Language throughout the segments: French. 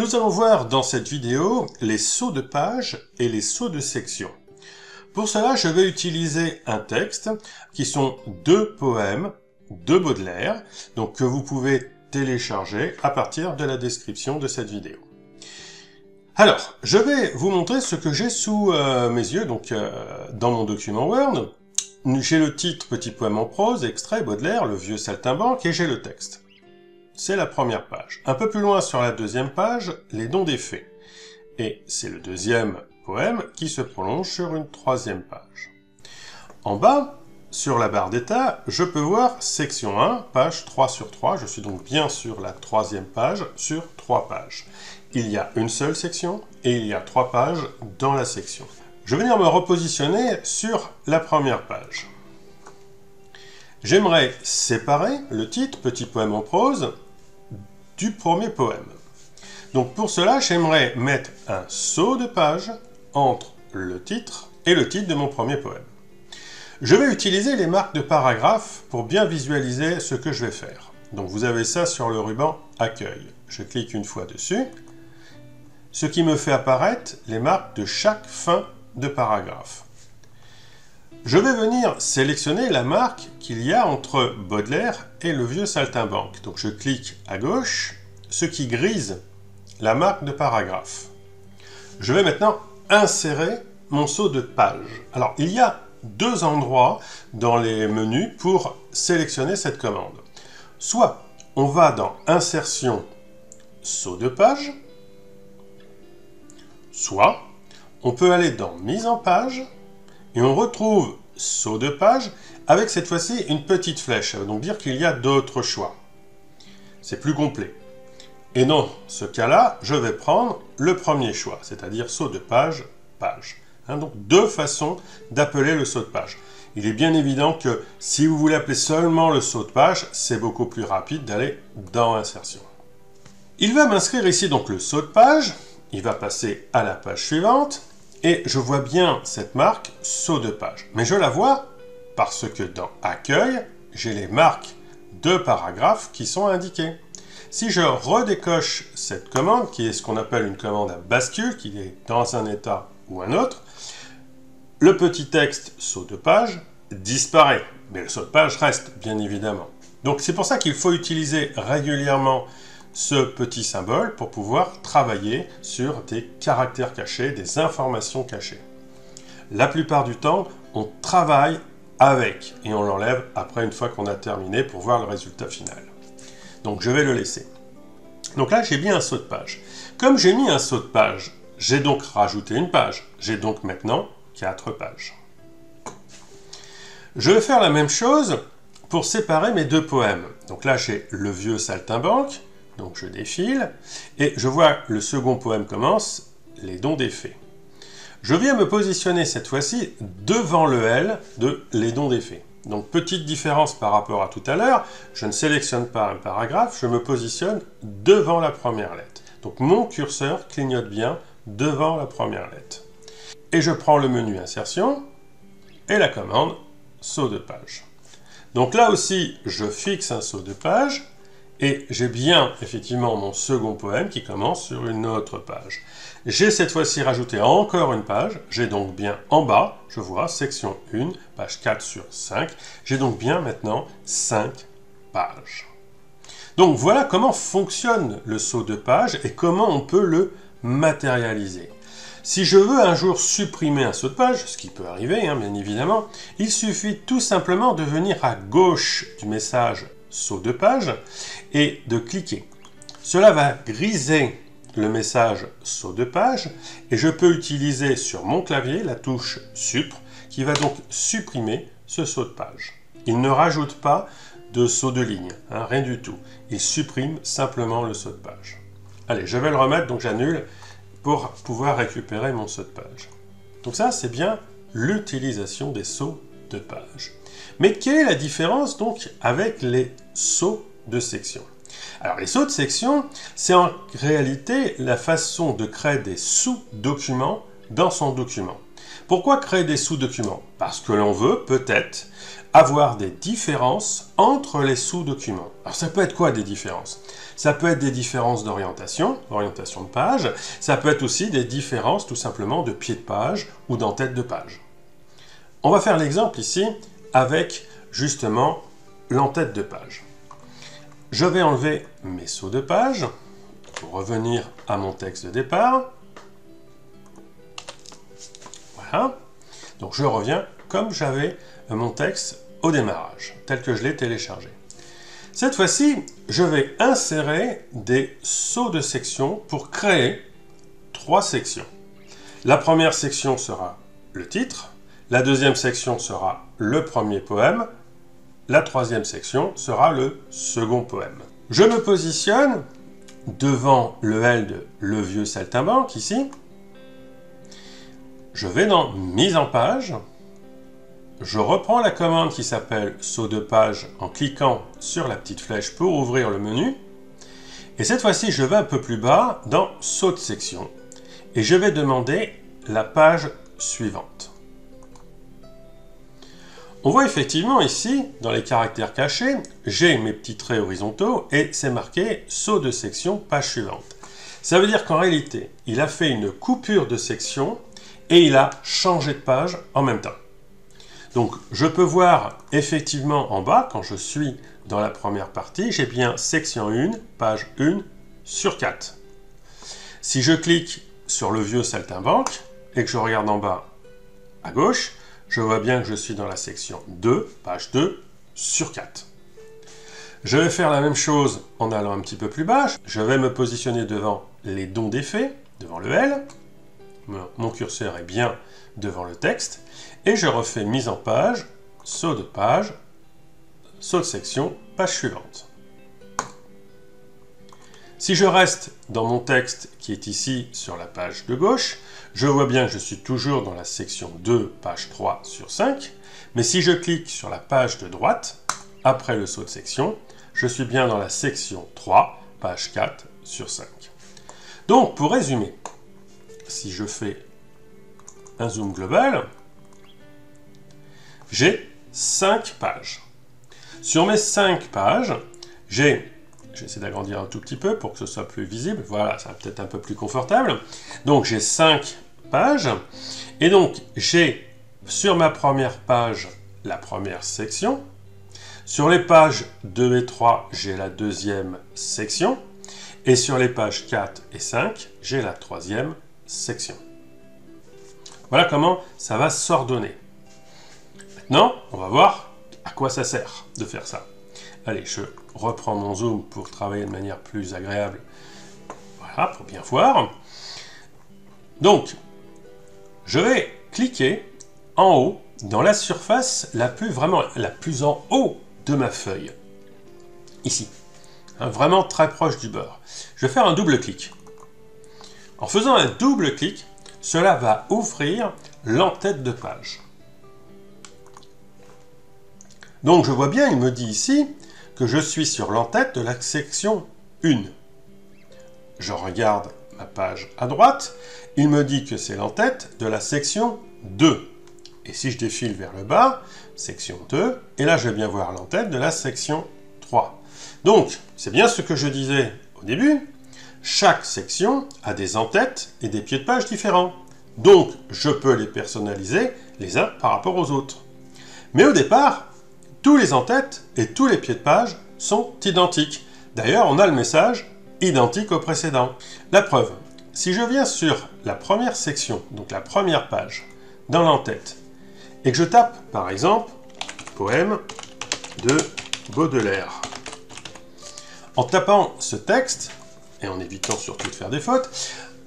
Nous allons voir dans cette vidéo les sauts de page et les sauts de section. Pour cela, je vais utiliser un texte qui sont deux poèmes de Baudelaire, donc que vous pouvez télécharger à partir de la description de cette vidéo. Alors, je vais vous montrer ce que j'ai sous mes yeux, donc dans mon document Word. J'ai le titre Petit poème en prose, extrait Baudelaire, le vieux saltimbanque, et j'ai le texte. C'est la première page. Un peu plus loin sur la deuxième page, les dons des fées. Et c'est le deuxième poème qui se prolonge sur une troisième page. En bas, sur la barre d'état, je peux voir section 1, page 3 sur 3. Je suis donc bien sur la troisième page, sur 3 pages. Il y a une seule section et il y a 3 pages dans la section. Je vais venir me repositionner sur la première page. J'aimerais séparer le titre, Petit poème en prose, du premier poème. Donc pour cela, j'aimerais mettre un saut de page entre le titre et le titre de mon premier poème. Je vais utiliser les marques de paragraphe pour bien visualiser ce que je vais faire. Donc vous avez ça sur le ruban Accueil. Je clique une fois dessus, ce qui me fait apparaître les marques de chaque fin de paragraphe. Je vais venir sélectionner la marque qu'il y a entre Baudelaire et le vieux saltimbanque. Donc je clique à gauche, ce qui grise la marque de paragraphe. Je vais maintenant insérer mon saut de page. Alors il y a deux endroits dans les menus pour sélectionner cette commande. Soit on va dans Insertion, saut de page, soit on peut aller dans Mise en page, et on retrouve saut de page avec cette fois-ci une petite flèche. Ça veut donc dire qu'il y a d'autres choix. C'est plus complet. Et dans ce cas-là, je vais prendre le premier choix, c'est-à-dire saut de page, page. Donc deux façons d'appeler le saut de page. Il est bien évident que si vous voulez appeler seulement le saut de page, c'est beaucoup plus rapide d'aller dans Insertion. Il va m'inscrire ici donc le saut de page, il va passer à la page suivante, et je vois bien cette marque saut de page. Mais je la vois parce que dans Accueil, j'ai les marques de paragraphes qui sont indiquées. Si je redécoche cette commande, qui est ce qu'on appelle une commande à bascule, qui est dans un état ou un autre, le petit texte saut de page disparaît. Mais le saut de page reste, bien évidemment. Donc c'est pour ça qu'il faut utiliser régulièrement ce petit symbole pour pouvoir travailler sur des caractères cachés, des informations cachées. La plupart du temps, on travaille avec et on l'enlève après une fois qu'on a terminé pour voir le résultat final. Donc je vais le laisser. Donc là, j'ai bien un saut de page. Comme j'ai mis un saut de page, j'ai donc rajouté une page. J'ai donc maintenant 4 pages. Je vais faire la même chose pour séparer mes deux poèmes. Donc là, j'ai le vieux saltimbanque. Donc je défile, et je vois le second poème commence, les dons des fées. Je viens me positionner cette fois-ci devant le L de les dons des fées. Donc petite différence par rapport à tout à l'heure, je ne sélectionne pas un paragraphe, je me positionne devant la première lettre. Donc mon curseur clignote bien devant la première lettre. Et je prends le menu Insertion, et la commande saut de page. Donc là aussi, je fixe un saut de page, et j'ai bien, effectivement, mon second poème qui commence sur une autre page. J'ai cette fois-ci rajouté encore une page. J'ai donc bien en bas, je vois, section 1, page 4 sur 5. J'ai donc bien maintenant 5 pages. Donc voilà comment fonctionne le saut de page et comment on peut le matérialiser. Si je veux un jour supprimer un saut de page, ce qui peut arriver, bien évidemment, il suffit tout simplement de venir à gauche du message saut de page et de cliquer. Cela va griser le message saut de page et je peux utiliser sur mon clavier la touche Sup qui va donc supprimer ce saut de page. Il ne rajoute pas de saut de ligne, rien du tout. Il supprime simplement le saut de page. Allez, je vais le remettre, donc j'annule pour pouvoir récupérer mon saut de page. Donc ça, c'est bien l'utilisation des sauts de page. Mais quelle est la différence donc avec les sauts de section? Alors les sauts de section, c'est en réalité la façon de créer des sous-documents dans son document. Pourquoi créer des sous-documents? Parce que l'on veut peut-être avoir des différences entre les sous-documents. Alors ça peut être quoi des différences? Ça peut être des différences d'orientation, orientation de page, ça peut être aussi des différences tout simplement de pied de page ou d'en-tête de page. On va faire l'exemple ici avec justement l'en-tête de page. Je vais enlever mes sauts de page pour revenir à mon texte de départ. Voilà. Donc je reviens comme j'avais mon texte au démarrage, tel que je l'ai téléchargé. Cette fois-ci, je vais insérer des sauts de section pour créer 3 sections. La première section sera le titre, la deuxième section sera le premier poème, la troisième section sera le second poème. Je me positionne devant le L de Le Vieux Saltimbanque, ici. Je vais dans Mise en page. Je reprends la commande qui s'appelle Saut de page en cliquant sur la petite flèche pour ouvrir le menu. Et cette fois-ci, je vais un peu plus bas dans Saut de section. Et je vais demander la page suivante. On voit effectivement ici, dans les caractères cachés, j'ai mes petits traits horizontaux et c'est marqué Saut de section, page suivante. Ça veut dire qu'en réalité, il a fait une coupure de section et il a changé de page en même temps. Donc, je peux voir effectivement en bas, quand je suis dans la première partie, j'ai bien section 1, page 1 sur 4. Si je clique sur Le Vieux Saltimbanque et que je regarde en bas à gauche, je vois bien que je suis dans la section 2, page 2 sur 4. Je vais faire la même chose en allant un petit peu plus bas. Je vais me positionner devant les dons d'effets, devant le L. Mon curseur est bien devant le texte. Et je refais mise en page, saut de page, saut de section, page suivante. Si je reste dans mon texte qui est ici sur la page de gauche, je vois bien que je suis toujours dans la section 2, page 3 sur 5, mais si je clique sur la page de droite, après le saut de section, je suis bien dans la section 3, page 4 sur 5. Donc, pour résumer, si je fais un zoom global, j'ai 5 pages. Sur mes 5 pages, j'essaie d'agrandir un tout petit peu pour que ce soit plus visible. Voilà, ça va peut-être un peu plus confortable. Donc, j'ai 5 pages. Et donc, j'ai sur ma première page la première section. Sur les pages 2 et 3, j'ai la deuxième section. Et sur les pages 4 et 5, j'ai la troisième section. Voilà comment ça va s'ordonner. Maintenant, on va voir à quoi ça sert de faire ça. Allez, je reprends mon zoom pour travailler de manière plus agréable. Voilà, pour bien voir. Donc, je vais cliquer en haut dans la surface la plus en haut de ma feuille. Ici. Vraiment très proche du bord. Je vais faire un double clic. En faisant un double clic, cela va ouvrir l'en-tête de page. Donc je vois bien, il me dit ici que je suis sur l'en-tête de la section 1. Je regarde ma page à droite, il me dit que c'est l'en-tête de la section 2. Et si je défile vers le bas, section 2, et là je vais bien voir l'en-tête de la section 3. Donc, c'est bien ce que je disais au début, chaque section a des en-têtes et des pieds de page différents. Donc, je peux les personnaliser les uns par rapport aux autres. Mais au départ, tous les en-têtes et tous les pieds de page sont identiques. D'ailleurs, on a le message identique au précédent. La preuve, si je viens sur la première section, donc la première page, dans l'en-tête, et que je tape, par exemple, poème de Baudelaire. En tapant ce texte, et en évitant surtout de faire des fautes,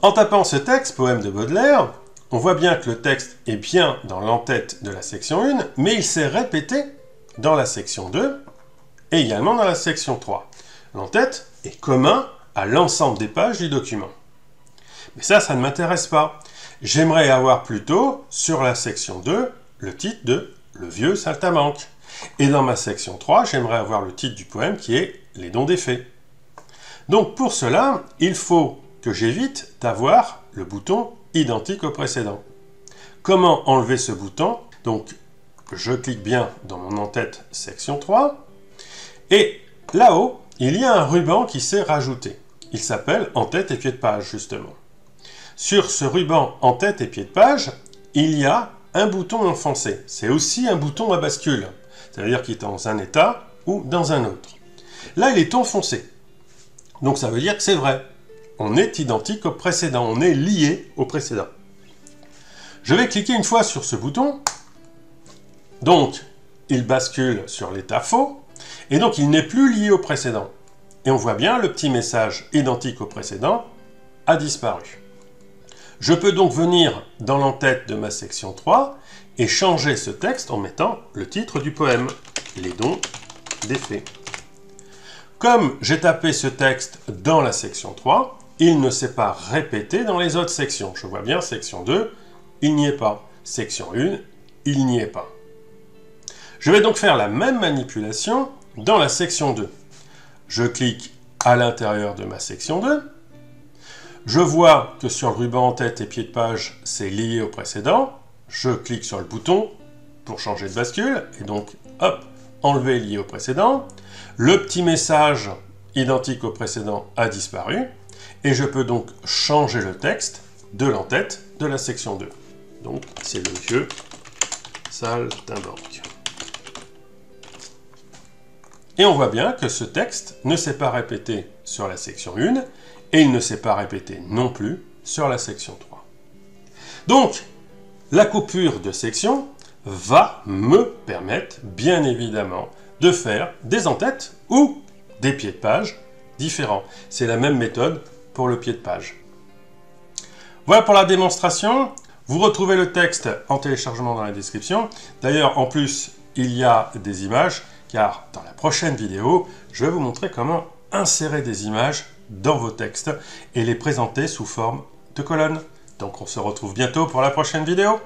en tapant ce texte, poème de Baudelaire, on voit bien que le texte est bien dans l'en-tête de la section 1, mais il s'est répété dans la section 2 et également dans la section 3. L'en-tête est commun à l'ensemble des pages du document. Mais ça ne m'intéresse pas. J'aimerais avoir plutôt, sur la section 2, le titre de Le Vieux Saltimbanque. Et dans ma section 3, j'aimerais avoir le titre du poème qui est Les Dons des Fées. Donc pour cela, il faut que j'évite d'avoir le bouton identique au précédent. comment enlever ce bouton? Donc, je clique bien dans mon en-tête section 3. Et là-haut, il y a un ruban qui s'est rajouté. Il s'appelle en-tête et pied de page, justement. Sur ce ruban en-tête et pied de page, il y a un bouton enfoncé. C'est aussi un bouton à bascule. C'est-à-dire qu'il est dans un état ou dans un autre. Là, il est enfoncé. Donc, ça veut dire que c'est vrai. On est identique au précédent. On est lié au précédent. Je vais cliquer une fois sur ce bouton. Donc, il bascule sur l'état faux. Et donc, il n'est plus lié au précédent. Et on voit bien, le petit message identique au précédent a disparu. Je peux donc venir dans l'entête de ma section 3 et changer ce texte en mettant le titre du poème, Les dons des fées. Comme j'ai tapé ce texte dans la section 3, il ne s'est pas répété dans les autres sections. Je vois bien, section 2, il n'y est pas. Section 1, il n'y est pas. Je vais donc faire la même manipulation dans la section 2. Je clique à l'intérieur de ma section 2. Je vois que sur le ruban en tête et pied de page, c'est lié au précédent. Je clique sur le bouton pour changer de bascule. Et donc, hop, enlever lié au précédent. Le petit message identique au précédent a disparu. Et je peux donc changer le texte de l'entête de la section 2. Donc, c'est le vieux saltimbanque. Et on voit bien que ce texte ne s'est pas répété sur la section 1 et il ne s'est pas répété non plus sur la section 3. Donc, la coupure de section va me permettre, bien évidemment, de faire des entêtes ou des pieds de page différents. C'est la même méthode pour le pied de page. Voilà pour la démonstration. Vous retrouvez le texte en téléchargement dans la description. D'ailleurs, en plus, il y a des images, car dans la prochaine vidéo, je vais vous montrer comment insérer des images dans vos textes et les présenter sous forme de colonnes. Donc on se retrouve bientôt pour la prochaine vidéo.